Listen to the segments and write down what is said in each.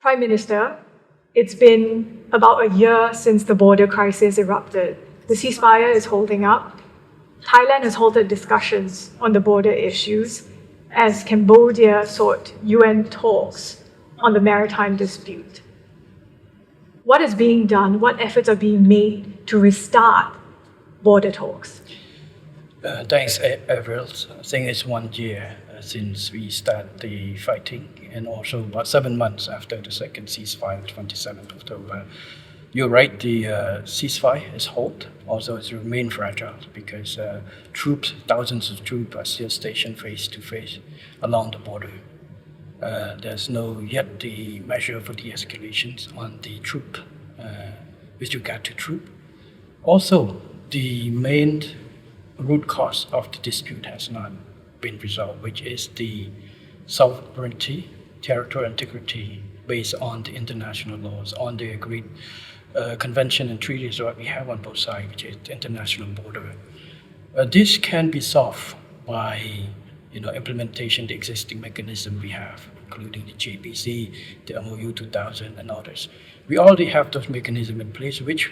Prime Minister, it's been about a year since the border crisis erupted. The ceasefire is holding up. Thailand has halted discussions on the border issues as Cambodia sought UN talks on the maritime dispute. What is being done? What efforts are being made to restart border talks? Thanks, Avril. I think it's 1 year since we start the fighting, and also about 7 months after the second ceasefire, 27th October. You're right, the ceasefire is halt. Also, it's remained fragile because troops, thousands of troops, are still stationed face to face along the border. There's no yet the measure for de-escalations on the troop, with regard to troop. Also, the main root cause of the dispute has not been resolved, which is the sovereignty, territorial integrity based on the international laws, on the agreed convention and treaties that we have on both sides, which is the international border. This can be solved by implementation the existing mechanism we have, including the JBC, the MOU 2000, and others. We already have those mechanisms in place, which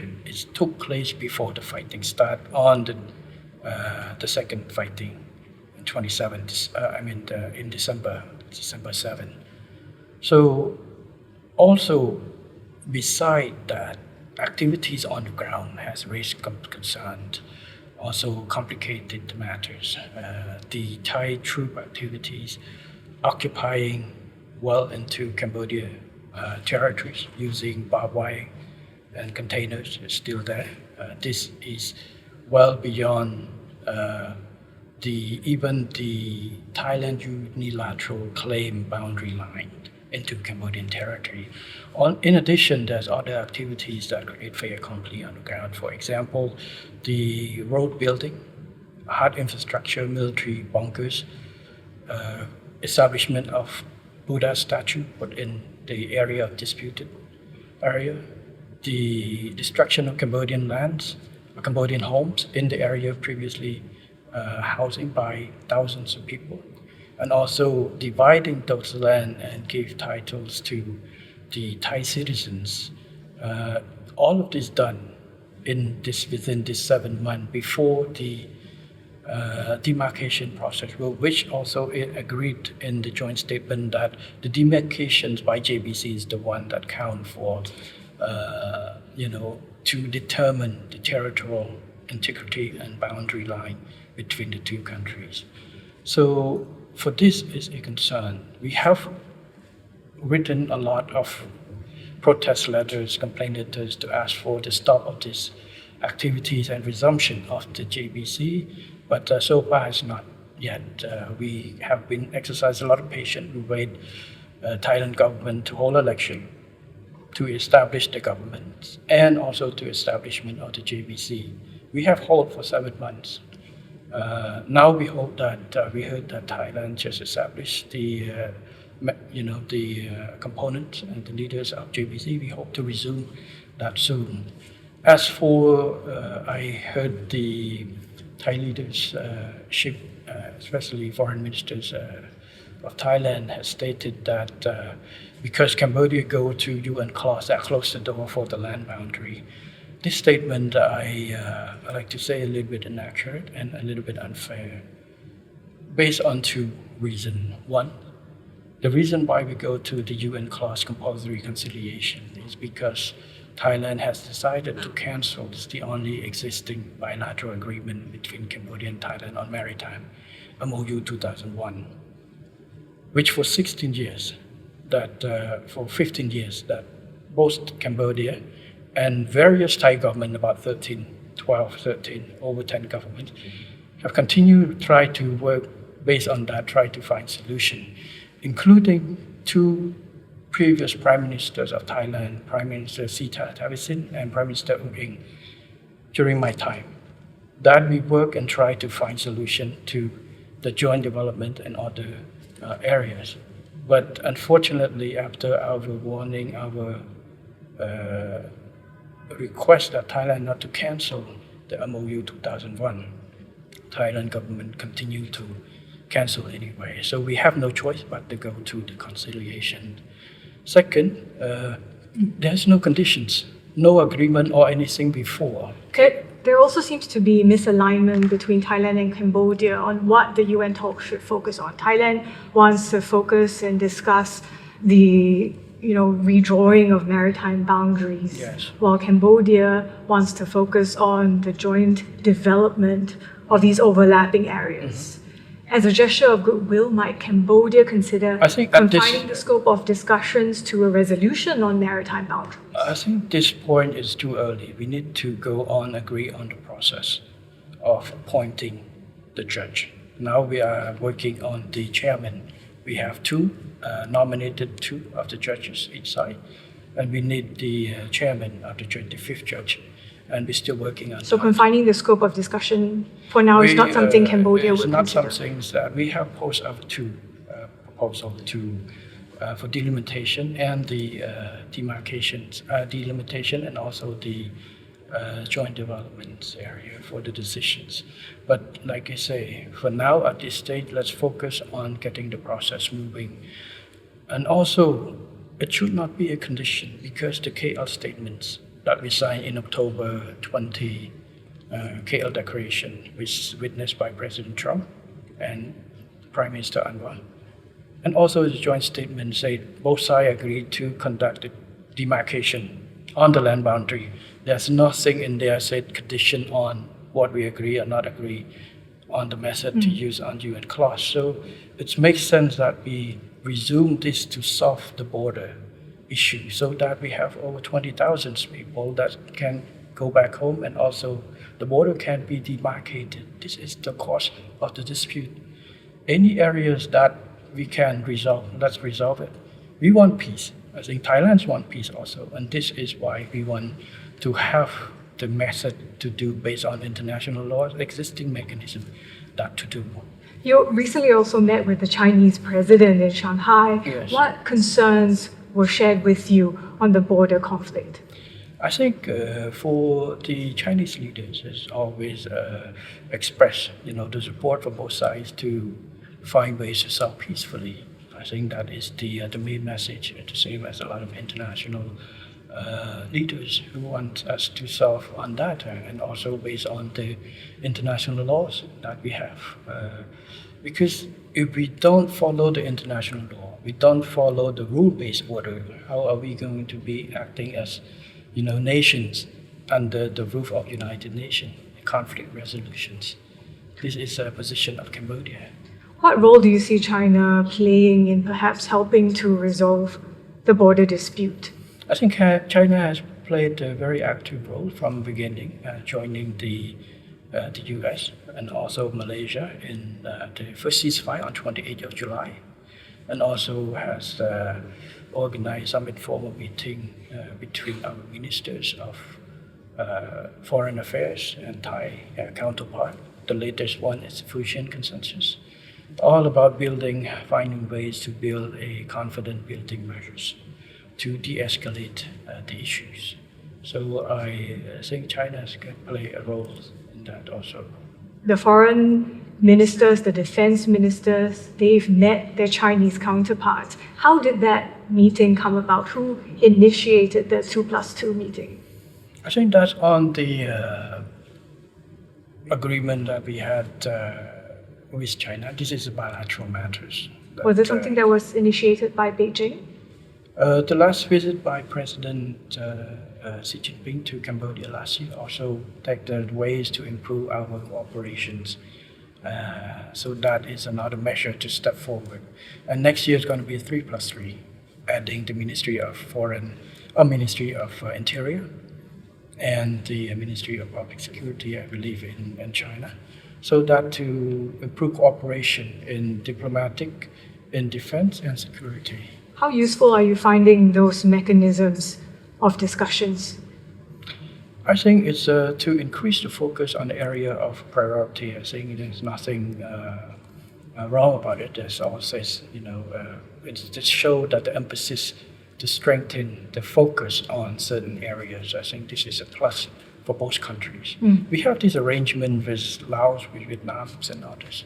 took place before the fighting start on the second fighting in 27. In December 7. So, also beside that, activities on the ground has raised concerns. Also complicated matters. The Thai troop activities occupying well into Cambodia territories using barbed wire and containers is still there. This is well beyond even the Thailand unilateral claim boundary line into Cambodian territory. In addition, there's other activities that create fait accompli on the ground. For example, the road building, hard infrastructure, military bunkers, establishment of Buddha statue within the area of disputed area, the destruction of Cambodian lands, Cambodian homes in the area previously housing by thousands of people, and also dividing those land and give titles to the Thai citizens. All of this done within this 7 months before the demarcation process, which also agreed in the joint statement that the demarcations by JBC is the one that count for, to determine the territorial integrity and boundary line between the two countries. So for this is a concern. We have written a lot of protest letters, complaint letters to ask for the stop of these activities and resumption of the JBC, but so far has not yet. We have been exercising a lot of patience. We wait Thailand government to hold election, to establish the government, and also to establishment of the JBC. We have held for 7 months. Now we hope that we heard that Thailand just established the components and the leaders of JBC. We hope to resume that soon. As for, I heard the Thai leadership, especially foreign ministers of Thailand, has stated that because Cambodia go to UN clause that close the door for the land boundary. This statement, I like to say, a little bit inaccurate and a little bit unfair, based on 2 reasons. One, the reason why we go to the UN clause compulsory reconciliation is because Thailand has decided to cancel the only existing bilateral agreement between Cambodia and Thailand on maritime, MOU 2001, which for 16 years, for 15 years, that both Cambodia and various Thai governments, about 13, over 10 governments, have continued to try to work based on that, try to find solution, including 2 previous Prime Ministers of Thailand, Prime Minister Sita Thavisin and Prime Minister U Ing, during my time, that we work and try to find solution to the joint development and other areas. But unfortunately, after our warning, our request that Thailand not to cancel the MOU 2001, Thailand government continued to cancel anyway. So we have no choice but to go to the conciliation Second, there's no conditions, no agreement or anything before. There also seems to be misalignment between Thailand and Cambodia on what the UN talks should focus on. Thailand wants to focus and discuss the redrawing of maritime boundaries, Yes. while Cambodia wants to focus on the joint development of these overlapping areas. As a gesture of goodwill, might Cambodia consider I think at this- confining the scope of discussions to a resolution on maritime boundaries? I think this point is too early. We need to go on, agree on the process of appointing the judge. Now we are working on the chairman. We have nominated two of the judges each side, and we need the chairman of the 25th judge, and we're still working on So that. confining the scope of discussion for now is not something Cambodia It's would not consider. something that we have posed up to proposal for delimitation and the demarcations, delimitation and also the joint development area for the decisions. But like I say, for now at this stage, let's focus on getting the process moving. And also, it should not be a condition because the KL statements that we signed in October 20, KL Declaration, which witnessed by President Trump and Prime Minister Anwar. And also the joint statement said both sides agreed to conduct the demarcation on the land boundary. There's nothing in there said condition on what we agree or not agree on the method to use on UN clause. So it makes sense that we resume this to solve the border issue so that we have over 20,000 people that can go back home and also the border can be demarcated. This is the cause of the dispute. Any areas that we can resolve, let's resolve it. We want peace. I think Thailand's want peace also, and this is why we want to have the method to do based on international law, existing mechanism that to do. You recently also met with the Chinese president in Shanghai. Yes. What concerns were shared with you on the border conflict? I think for the Chinese leaders, it's always expressed, the support for both sides to find ways to solve peacefully. I think that is the main message, the same as a lot of international leaders who want us to solve on that and also based on the international laws that we have. Because if we don't follow the international law, we don't follow the rule-based order, how are we going to be acting as nations under the roof of United Nations, conflict resolutions? This is a position of Cambodia. What role do you see China playing in perhaps helping to resolve the border dispute? I think China has played a very active role from the beginning, joining the US and also Malaysia in the first ceasefire on 28th of July, and also has organized some informal meeting between our ministers of foreign affairs and Thai counterpart. The latest one is the Fujian Consensus, all about finding ways to build a confident building measures to de-escalate the issues. So I think China can play a role in that also. The foreign ministers, the defense ministers, they've met their Chinese counterparts. How did that meeting come about? Who initiated the 2+2 meeting? I think that's on the agreement that we had with China. This is bilateral matters. Was it something that was initiated by Beijing? The last visit by President Xi Jinping to Cambodia last year also take the ways to improve our cooperations. So that is another measure to step forward. And next year is going to be 3+3, adding the Ministry of Interior and the Ministry of Public Security, I believe, in China. So that to improve cooperation in diplomatic, in defense and security. How useful are you finding those mechanisms of discussions? I think it's to increase the focus on the area of priority. I think there's nothing wrong about it. There's always, it's to show that the emphasis to strengthen the focus on certain areas. I think this is a plus for both countries. We have this arrangement with Laos, with Vietnam, and others.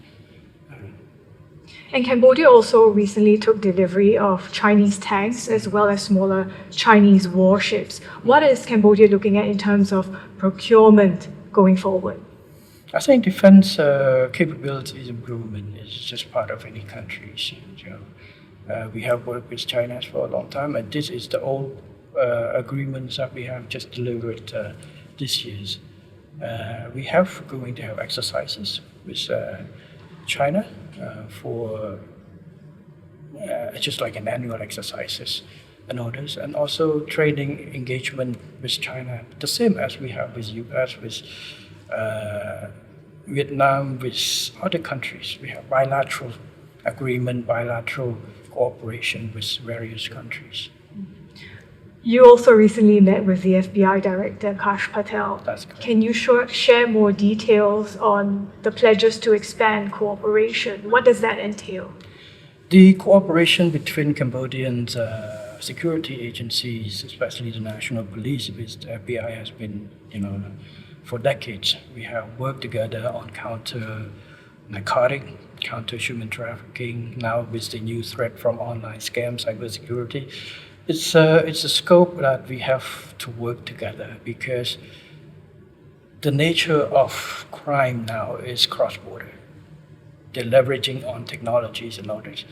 And Cambodia also recently took delivery of Chinese tanks as well as smaller Chinese warships. What is Cambodia looking at in terms of procurement going forward? I think defense capabilities improvement is just part of any country's. We have worked with China for a long time, and this is the old agreements that we have just delivered this year. We have going to have exercises with China for just like an annual exercises and others, and also training engagement with China, the same as we have with US, with Vietnam, with other countries. We have bilateral agreement, bilateral cooperation with various countries. You also recently met with the FBI Director, Kash Patel. That's correct. Can you share more details on the pledges to expand cooperation? What does that entail? The cooperation between Cambodian security agencies, especially the National Police with the FBI, has been, for decades. We have worked together on counter narcotic, counter human trafficking. Now with the new threat from online scams, cybersecurity, it's a scope that we have to work together because the nature of crime now is cross-border. They're leveraging on technologies and others.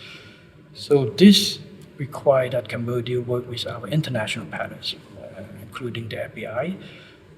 So this requires that Cambodia work with our international partners, including the FBI,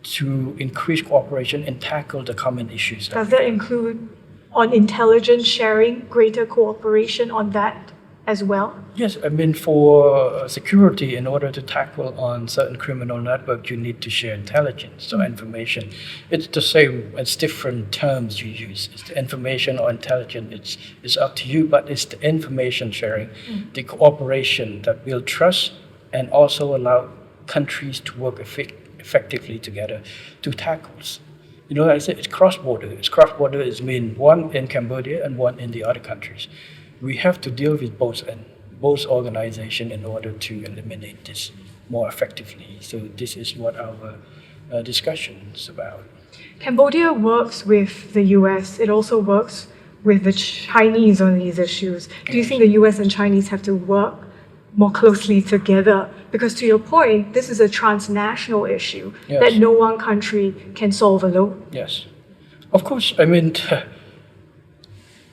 to increase cooperation and tackle the common issues. Does that include on intelligence sharing, greater cooperation on that as well? Yes, for security, in order to tackle on certain criminal network, you need to share intelligence, so information. It's the same, it's different terms you use. It's the information or intelligence, it's up to you, but it's the information sharing, the cooperation that build trust and also allow countries to work effectively together to tackle. I said it's cross-border. It's cross-border is mean one in Cambodia and one in the other countries. We have to deal with both organizations in order to eliminate this more effectively. So this is what our discussion is about. Cambodia works with the US. It also works with the Chinese on these issues. Do you think the US and Chinese have to work more closely together? Because to your point, this is a transnational issue that no one country can solve alone. Yes. Of course,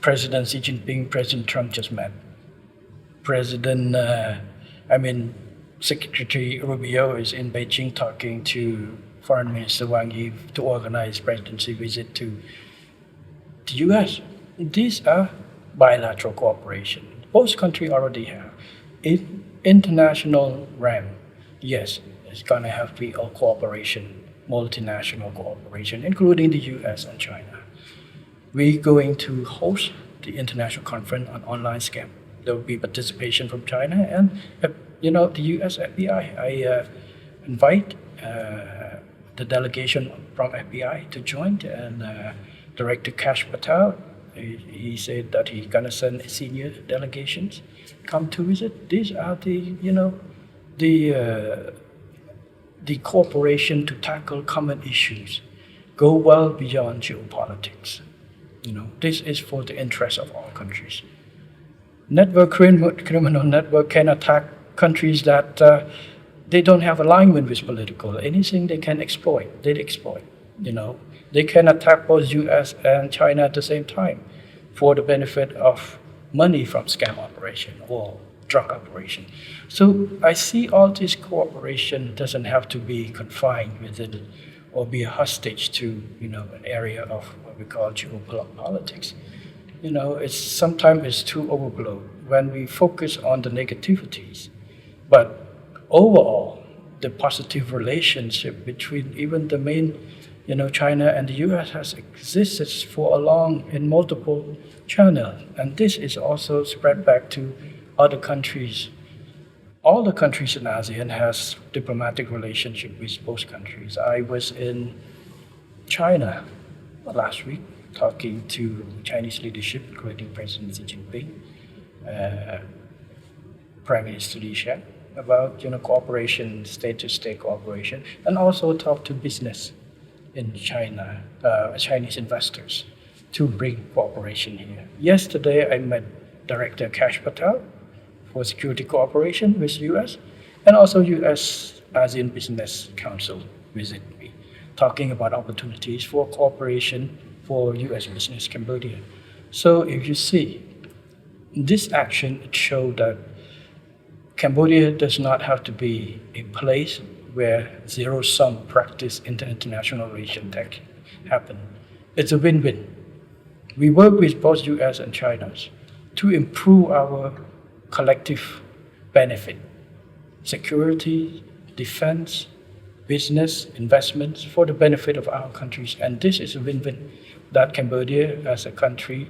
President Xi Jinping, President Trump just met. Secretary Rubio is in Beijing talking to Foreign Minister Wang Yi to organize presidency visit to the US. These are bilateral cooperation. Both countries already have. In international realm, yes, it's going to have to be a cooperation, multinational cooperation, including the US and China. We're going to host the international conference on online scam. There will be participation from China and the US FBI. I invite the delegation from FBI to join, and Director Kash Patel, he said that he's gonna send senior delegations come to visit. These are the cooperation to tackle common issues, go well beyond geopolitics. This is for the interest of all countries. Criminal network can attack countries that they don't have alignment with political. Anything they can exploit, they exploit. They can attack both US and China at the same time for the benefit of money from scam operation or drug operation. So I see all this cooperation doesn't have to be confined within or be a hostage to an area of what we call geopolitics. Sometimes it's too overblown when we focus on the negativities. But overall, the positive relationship between even the main, China and the US has existed for a long in multiple channels, and this is also spread back to other countries. All the countries in ASEAN has diplomatic relationship with both countries. I was in China last week talking to Chinese leadership, including President Xi Jinping, Prime Minister Li Qiang, about cooperation, state-to-state cooperation, and also talk to business in China, Chinese investors, to bring cooperation here. Yesterday, I met Director Kash Patel for security cooperation with US, and also US ASEAN Business Council visit me, talking about opportunities for cooperation for US business Cambodia. So if you see, this action, it showed that Cambodia does not have to be a place where zero-sum practice in the international relations happen. It's a win-win. We work with both US and China to improve our collective benefit, security, defense, business, investments for the benefit of our countries. And this is a win-win that Cambodia as a country,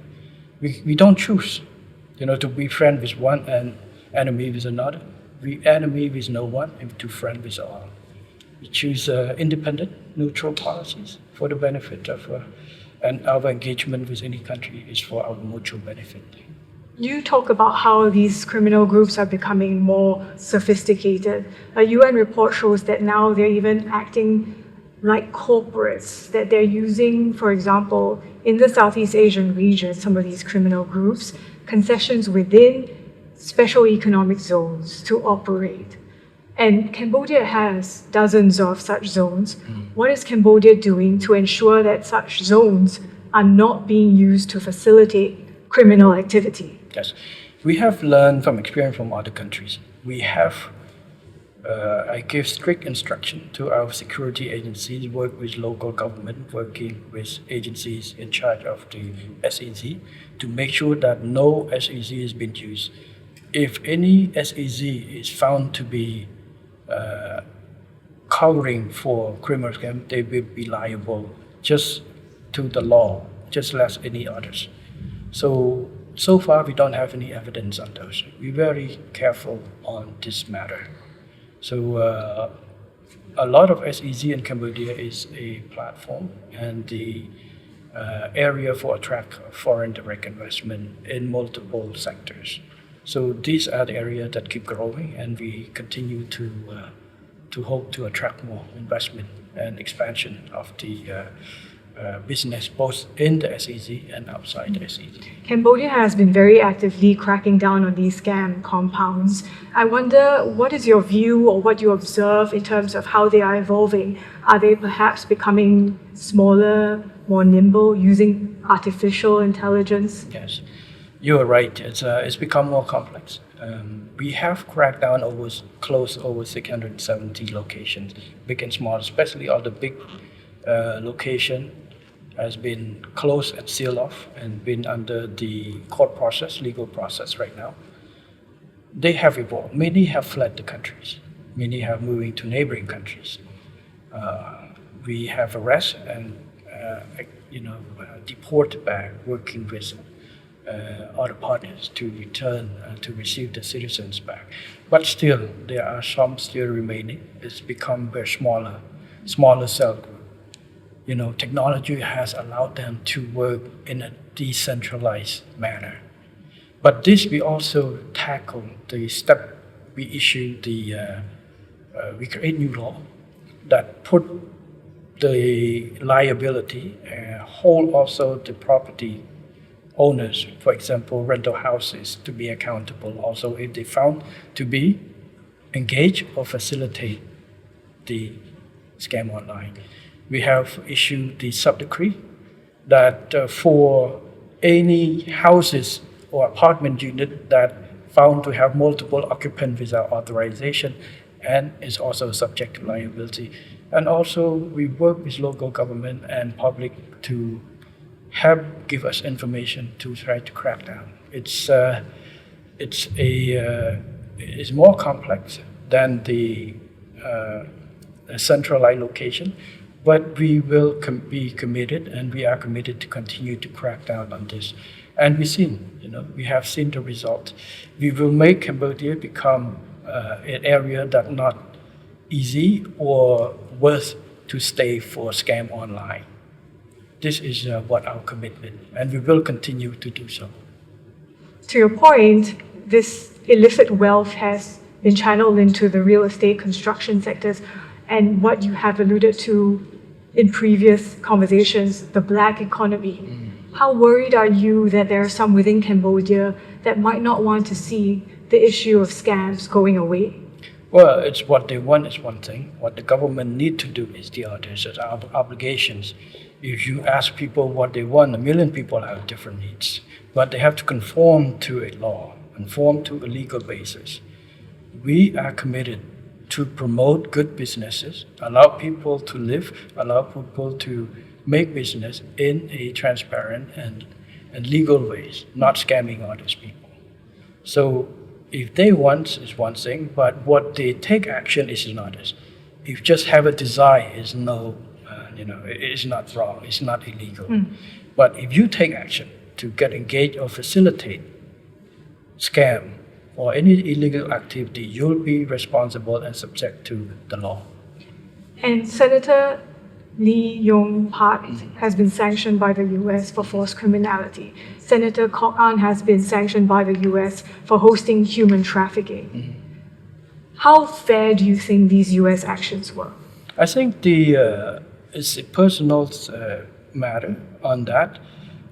we don't choose, to be friend with one and enemy with another. We enemy with no one and to friend with all. We choose independent, neutral policies for the benefit of, and our engagement with any country is for our mutual benefit. You talk about how these criminal groups are becoming more sophisticated. A UN report shows that now they're even acting like corporates, that they're using, for example, in the Southeast Asian region, some of these criminal groups, concessions within special economic zones to operate. And Cambodia has dozens of such zones. What is Cambodia doing to ensure that such zones are not being used to facilitate criminal activity? Yes, we have learned from experience from other countries. We have, I give strict instruction to our security agencies, work with local government, working with agencies in charge of the SEZ to make sure that no SEZ has been used. If any SEZ is found to be covering for criminal scam, they will be liable just to the law, just as any others. So far, we don't have any evidence on those. We're very careful on this matter. So a lot of SEZ in Cambodia is a platform and the area for attract foreign direct investment in multiple sectors. So these are the areas that keep growing, and we continue to hope to attract more investment and expansion of the business both in the SEZ and outside the SEZ. Cambodia has been very actively cracking down on these scam compounds. I wonder, what is your view or what you observe in terms of how they are evolving? Are they perhaps becoming smaller, more nimble, using artificial intelligence? Yes, you are right. It's become more complex. We have cracked down over 670 locations, big and small, especially all the big location has been closed and sealed off and been under the court process, legal process right now. They have evolved. Many have fled the countries. Many have moving to neighboring countries. We have arrested and deported back, working with other partners to return to receive the citizens back. But still, there are some still remaining. It's become very smaller cell group. Technology has allowed them to work in a decentralized manner. But this we also tackle the step we issue we create new law that put the liability, hold also the property owners, for example, rental houses, to be accountable also if they found to be engaged or facilitate the scam online. We have issued the sub-decree that for any houses or apartment unit that found to have multiple occupants without authorization and is also subject to liability. And also we work with local government and public to give us information to try to crack down. It's more complex than the centralized location. But we will be committed, and we are committed to continue to crack down on this. And we have seen the result. We will make Cambodia become an area that's not easy or worth to stay for scam online. This is what our commitment, and we will continue to do so. To your point, this illicit wealth has been channeled into the real estate construction sectors, and what you have alluded to in previous conversations, the black economy. How worried are you that there are some within Cambodia that might not want to see the issue of scams going away? Well, it's what they want is one thing. What the government need to do is the other. It's our obligations. If you ask people what they want, a million people have different needs. But they have to conform to a law, conform to a legal basis. We are committed to promote good businesses, allow people to live, allow people to make business in a transparent and legal ways, not scamming others people. So if they want is one thing, but what they take action is another. If just have a desire is no, it is not wrong, it's not illegal. But if you take action to get engaged or facilitate scam or any illegal activity, you'll be responsible and subject to the law. And Senator Lee Yong-pak has been sanctioned by the US for forced criminality. Senator Kok An has been sanctioned by the US for hosting human trafficking. How fair do you think these US actions were? I think it's a personal matter on that,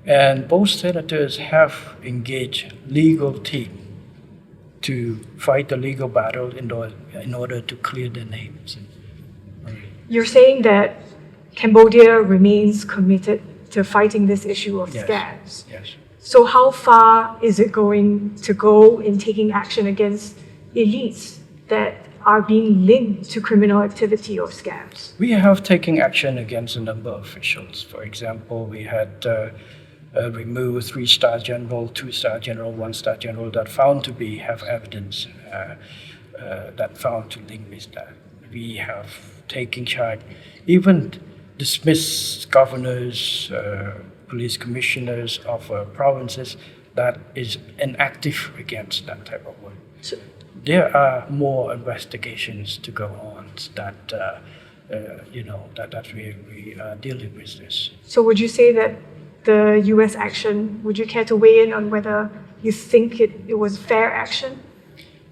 and both senators have engaged legal team to fight the legal battle in order to clear their names. You're saying that Cambodia remains committed to fighting this issue of scams. Yes. So how far is it going to go in taking action against elites that are being linked to criminal activity or scams? We have taken action against a number of officials. For example, we had removed 3-star general, 2-star general, 1-star general that found to have evidence that found to link with that. We have taken charge, even dismissed governors, police commissioners of provinces that is inactive against that type of work. So there are more investigations to go on that we are dealing with this. So would you say that the US action, would you care to weigh in on whether you think it was fair action?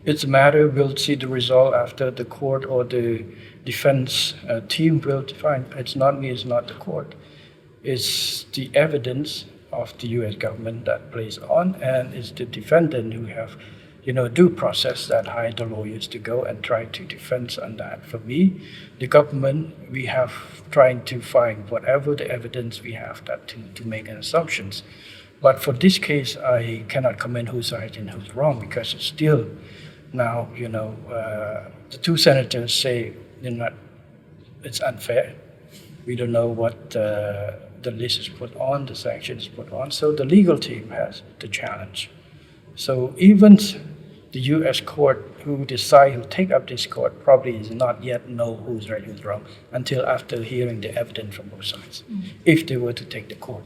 It's a matter, we'll see the result after the court or the defense team will define. It's not me, it's not the court. It's the evidence of the US government that plays on, and it's the defendant who have, due process that hire the lawyers to go and try to defend on that. For me, the government, we have trying to find whatever the evidence we have that to make an assumptions. But for this case, I cannot comment who's right and who's wrong, because it's still now, the two senators say it's unfair. We don't know what the list is put on, the sanctions put on. So the legal team has the challenge. So even the U.S. court who take up this court probably is not yet know who's right, who's wrong, until after hearing the evidence from both sides, if they were to take the court.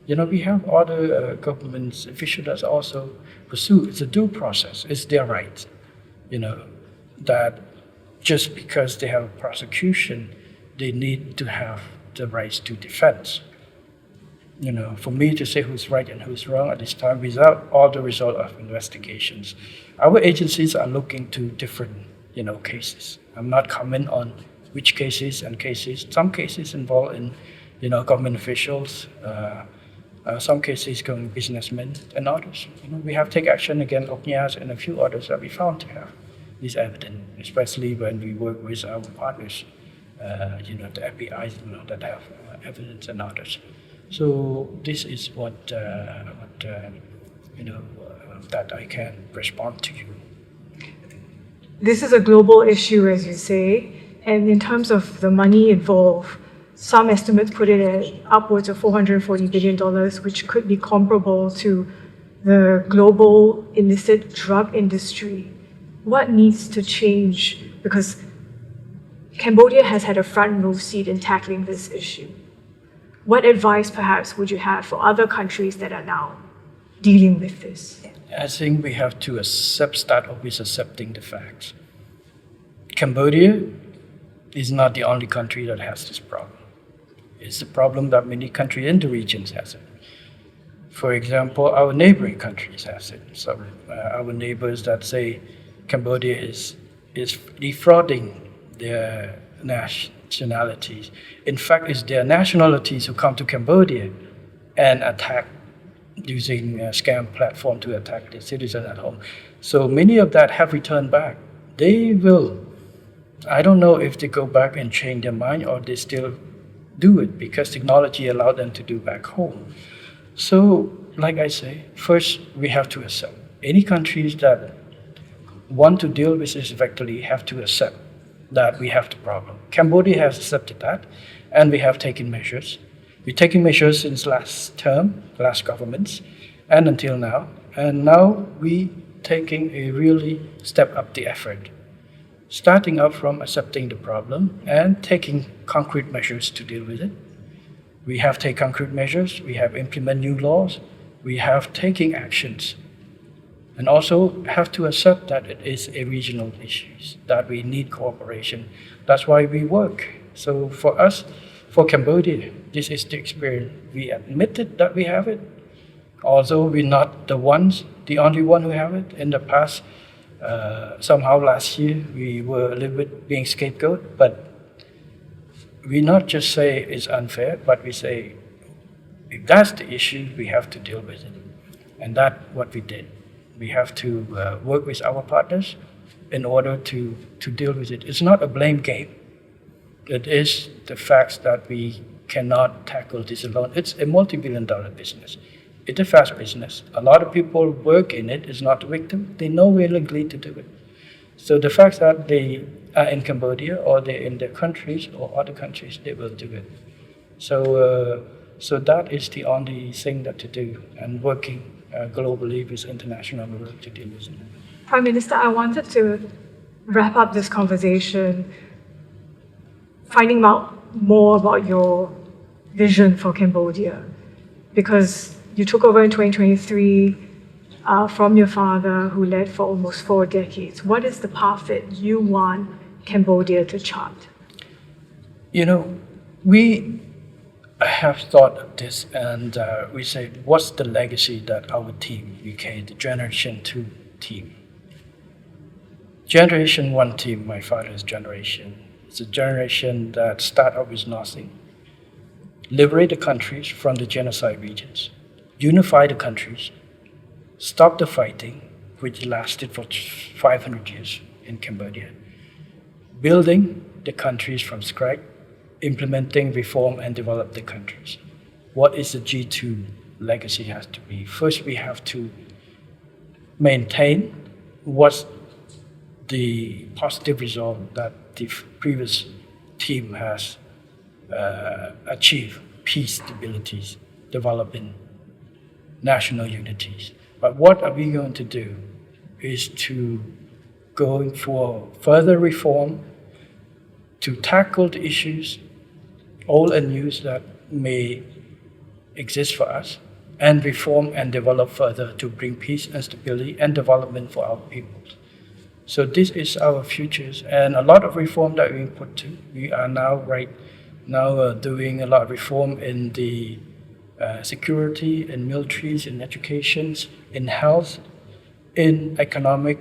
We have other government officials that also pursue. It's a due process. It's their right, that just because they have a prosecution, they need to have the rights to defense. For me to say who's right and who's wrong at this time without all the result of investigations. Our agencies are looking to different, cases. I'm not comment on which cases and cases. Some cases involve in, government officials, some cases going businessmen and others. We have take action against Oknyas and a few others that we found to have this evidence, especially when we work with our partners, the FBIs, that have evidence and others. So this is what that I can respond to you. This is a global issue, as you say, and in terms of the money involved, some estimates put it at upwards of $440 billion, which could be comparable to the global illicit drug industry. What needs to change? Because Cambodia has had a front row seat in tackling this issue. What advice, perhaps, would you have for other countries that are now dealing with this? I think we have to start with accepting the facts. Cambodia is not the only country that has this problem. It's a problem that many countries in the regions has it. For example, our neighboring countries has it. So our neighbors that say Cambodia is defrauding their nationalities. In fact, it's their nationalities who come to Cambodia and attack using a scam platform to attack the citizen at home. So many of that have returned back. They will, I don't know if they go back and change their mind or they still do it because technology allowed them to do back home. So, like I say, first we have to accept. Any countries that want to deal with this effectively have to accept that we have the problem. Cambodia has accepted that, and we have taken measures. We're taking measures since last term, last governments, and until now. And now we taking a really step up the effort, starting up from accepting the problem and taking concrete measures to deal with it. We have taken concrete measures, we have implemented new laws, we have taken actions, and also have to accept that it is a regional issue, that we need cooperation. That's why we work. So for us, for Cambodia, this is the experience. We admitted that we have it, although we're not the only one who have it. In the past, somehow last year, we were a little bit being scapegoat, but we not just say it's unfair, but we say if that's the issue, we have to deal with it. And that's what we did. We have to work with our partners in order to deal with it. It's not a blame game. It is the fact that we cannot tackle this alone. It's a multi-billion-dollar business. It's a fast business. A lot of people work in it. It's not the victim. They know willingly to do it. So the fact that they are in Cambodia or they're in their countries or other countries, they will do it. So that is the only thing that to do, and working globally with international work to deal with it. Prime Minister, I wanted to wrap up this conversation finding out more about your vision for Cambodia, because you took over in 2023 from your father, who led for almost 4 decades. What is the path that you want Cambodia to chart? You know, we have thought of this, and we said, what's the legacy that our team, UK, the Generation 2 team? Generation 1 team, my father's generation, it's a generation that started out with nothing, liberate the countries from the genocide regions, unify the countries, stop the fighting, which lasted for 500 years in Cambodia, building the countries from scratch, implementing reform and develop the countries. What is the G2 legacy has to be? First, we have to maintain what's the positive result that the previous team has achieved: peace, stability, development, national unities. But what are we going to do is to go for further reform, to tackle the issues, old and new, that may exist for us, and reform and develop further to bring peace and stability and development for our people. So this is our futures, and a lot of reform that we put to. We are now doing a lot of reform in the security, in militaries, in education, in health, in economic,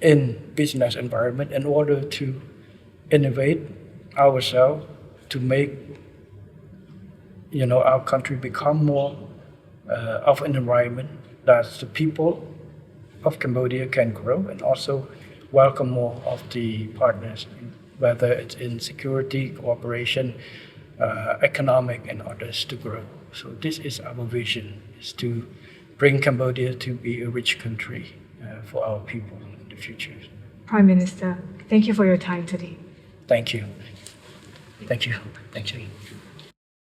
in business environment, in order to innovate ourselves to make our country become more of an environment that the people of Cambodia can grow and also welcome more of the partners, whether it's in security, cooperation, economic, and others to grow. So this is our vision, is to bring Cambodia to be a rich country for our people in the future. Prime Minister, thank you for your time today. Thank you. Thank you. Thank you.